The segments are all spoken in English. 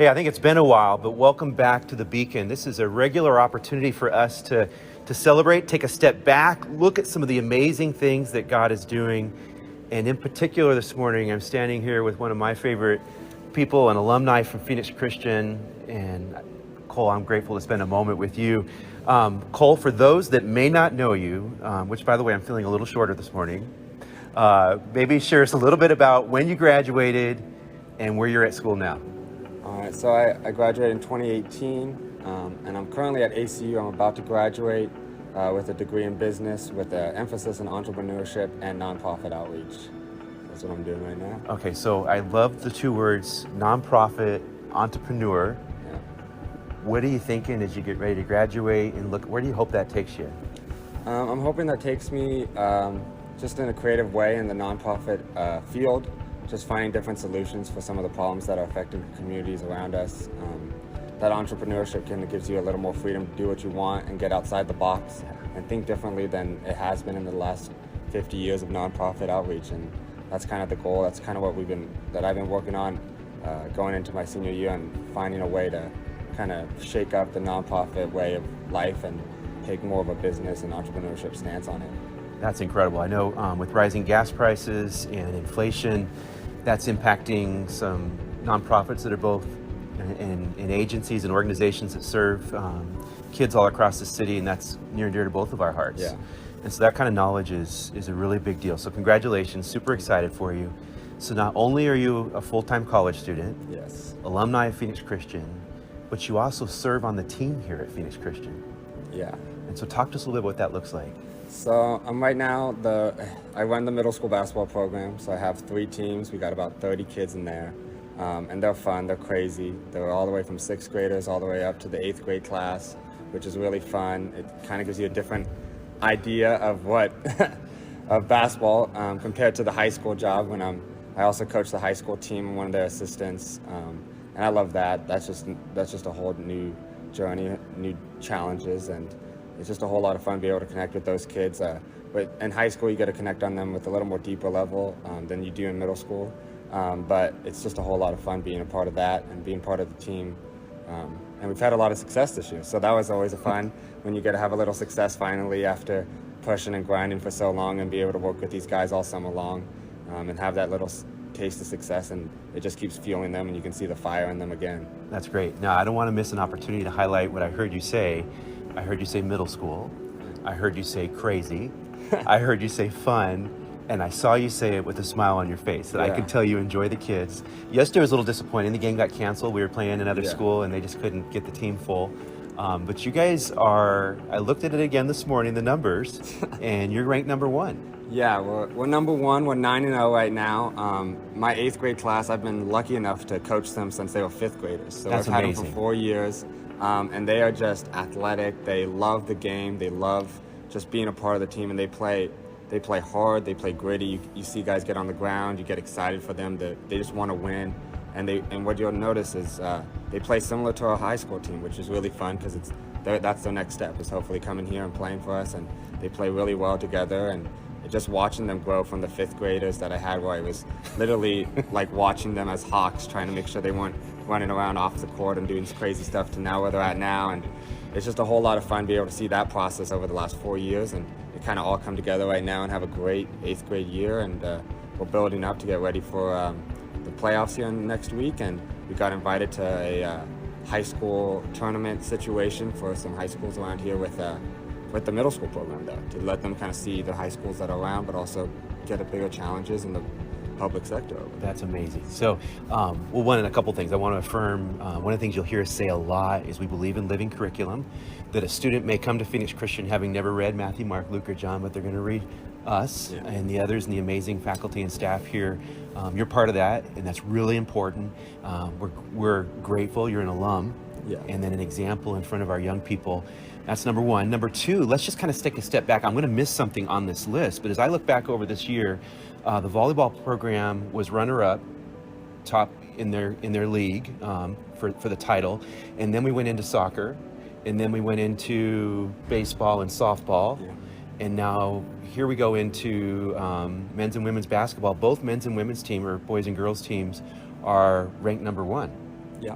Hey, I think it's been a while, but welcome back to the Beacon. This is a regular opportunity for us to celebrate, take a step back, look at some of the amazing things that God is doing. And in particular this morning, I'm standing here with one of my favorite people, an alumni from Phoenix Christian. And Cole, I'm grateful to spend a moment with you. Cole, for those that may not know you, which by the way, I'm feeling a little shorter this morning, maybe share us a little bit about when you graduated and where you're at school now. All right, so I graduated in 2018, and I'm currently at ACU. I'm about to graduate with a degree in business with an emphasis in entrepreneurship and nonprofit outreach. That's what I'm doing right now. Okay, so I love the two words, nonprofit, entrepreneur. Yeah. What are you thinking as you get ready to graduate, and look, where do you hope that takes you? I'm hoping that takes me just in a creative way in the nonprofit field, just finding different solutions for some of the problems that are affecting the communities around us. That entrepreneurship kind of gives you a little more freedom to do what you want and get outside the box and think differently than it has been in the last 50 years of nonprofit outreach. And that's kind of the goal. That's kind of what I've been working on going into my senior year, and finding a way to kind of shake up the nonprofit way of life and take more of a business and entrepreneurship stance on it. That's incredible. I know with rising gas prices and inflation, that's impacting some nonprofits that are both in agencies and organizations that serve kids all across the city, and that's near and dear to both of our hearts. Yeah. And so that kind of knowledge is a really big deal. So congratulations, super excited for you. So not only are you a full-time college student, Yes. alumni of Phoenix Christian, but you also serve on the team here at Phoenix Christian. Yeah. And so talk to us a little bit what that looks like. So right now, I run the middle school basketball program. So I have 3 teams. We got about 30 kids in there, and they're fun. They're crazy. They're all the way from 6th graders all the way up to the 8th grade class, which is really fun. It kind of gives you a different idea of what of basketball compared to the high school job. I also coach the high school team. I'm one of their assistants, and I love that. That's just a whole new journey, new challenges, and it's just a whole lot of fun to be able to connect with those kids. But in high school, you get to connect on them with a little more deeper level than you do in middle school. But it's just a whole lot of fun being a part of that and being part of the team. And we've had a lot of success this year. So that was always a fun when you get to have a little success finally after pushing and grinding for so long, and be able to work with these guys all summer long and have that little taste of success, and it just keeps fueling them, and you can see the fire in them again. That's great. Now, I don't want to miss an opportunity to highlight what I heard you say. I heard you say middle school. I heard you say crazy. I heard you say fun. And I saw you say it with a smile on your face, that I could tell you enjoy the kids. Yesterday was a little disappointing. The game got canceled. We were playing another school, and they just couldn't get the team full. But you guys I looked at it again this morning, the numbers, and you're ranked number 1. Yeah, we're number 1. We're 9-0 right now. My 8th grade class, I've been lucky enough to coach them since they were 5th graders. So That's I've had amazing. them for 4 years, and they are just athletic. They love the game. They love just being a part of the team, and they play hard. They play gritty. You see guys get on the ground. You get excited for them. They just want to win. And what you'll notice is they play similar to our high school team, which is really fun, because that's their next step, is hopefully coming here and playing for us. And they play really well together. And just watching them grow from the 5th graders that I had, where I was literally like watching them as hawks, trying to make sure they weren't running around off the court and doing crazy stuff, to now where they're at now. And it's just a whole lot of fun to be able to see that process over the last 4 years, and it kind of all come together right now and have a great 8th grade year. And we're building up to get ready for the playoffs here next week, and we got invited to a high school tournament situation for some high schools around here with the middle school program, though, to let them kind of see the high schools that are around, but also get bigger challenges in the public sector. That's amazing. So, a couple things. I want to affirm, one of the things you'll hear us say a lot is we believe in living curriculum, that a student may come to Phoenix Christian having never read Matthew, Mark, Luke, or John, but they're going to read us and the others and the amazing faculty and staff here. You're part of that, and that's really important. We're grateful you're an alum, and then an example in front of our young people. That's number 1. Number 2, let's just kind of take a step back. I'm going to miss something on this list, but as I look back over this year, the volleyball program was runner-up, top in their league for the title, and then we went into soccer, and then we went into baseball and softball, and now here we go into men's and women's basketball. Both men's and women's team, or boys and girls teams, are ranked number 1. Yeah.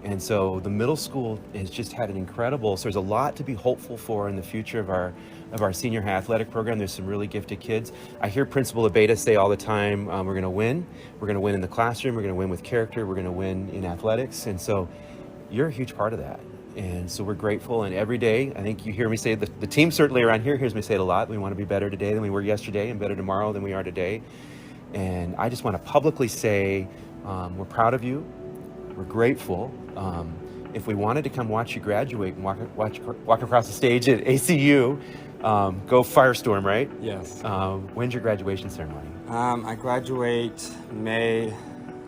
And so the middle school has just had an incredible, so there's a lot to be hopeful for in the future of our senior high athletic program. There's some really gifted kids. I hear Principal Ebert say all the time, we're going to win. We're going to win in the classroom. We're going to win with character. We're going to win in athletics. And so you're a huge part of that. And so we're grateful. And every day, I think you hear me say, the team certainly around here hears me say it a lot. We want to be better today than we were yesterday and better tomorrow than we are today. And I just want to publicly say we're proud of you. We're grateful. If we wanted to come watch you graduate and walk across the stage at ACU, go Firestorm, right? Yes. When's your graduation ceremony? I graduate May,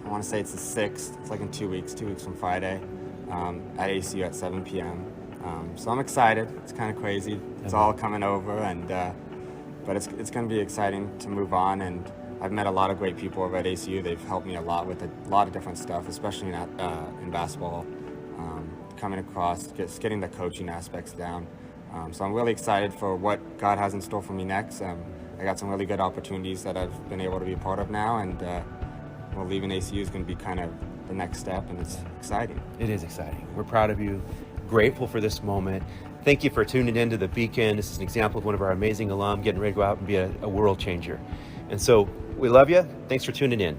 I want to say it's the 6th. It's like in 2 weeks from Friday, at ACU at 7 p.m. So I'm excited. It's kind of crazy. It's all coming over, and but it's going to be exciting to move on. And I've met a lot of great people over at ACU. They've helped me a lot with a lot of different stuff, especially in basketball, coming across, getting the coaching aspects down. So I'm really excited for what God has in store for me next. I got some really good opportunities that I've been able to be a part of now, and leaving ACU is going to be kind of the next step, and it's exciting. It is exciting. We're proud of you, grateful for this moment. Thank you for tuning in to The Beacon. This is an example of one of our amazing alum getting ready to go out and be a world changer. And so we love you. Thanks for tuning in.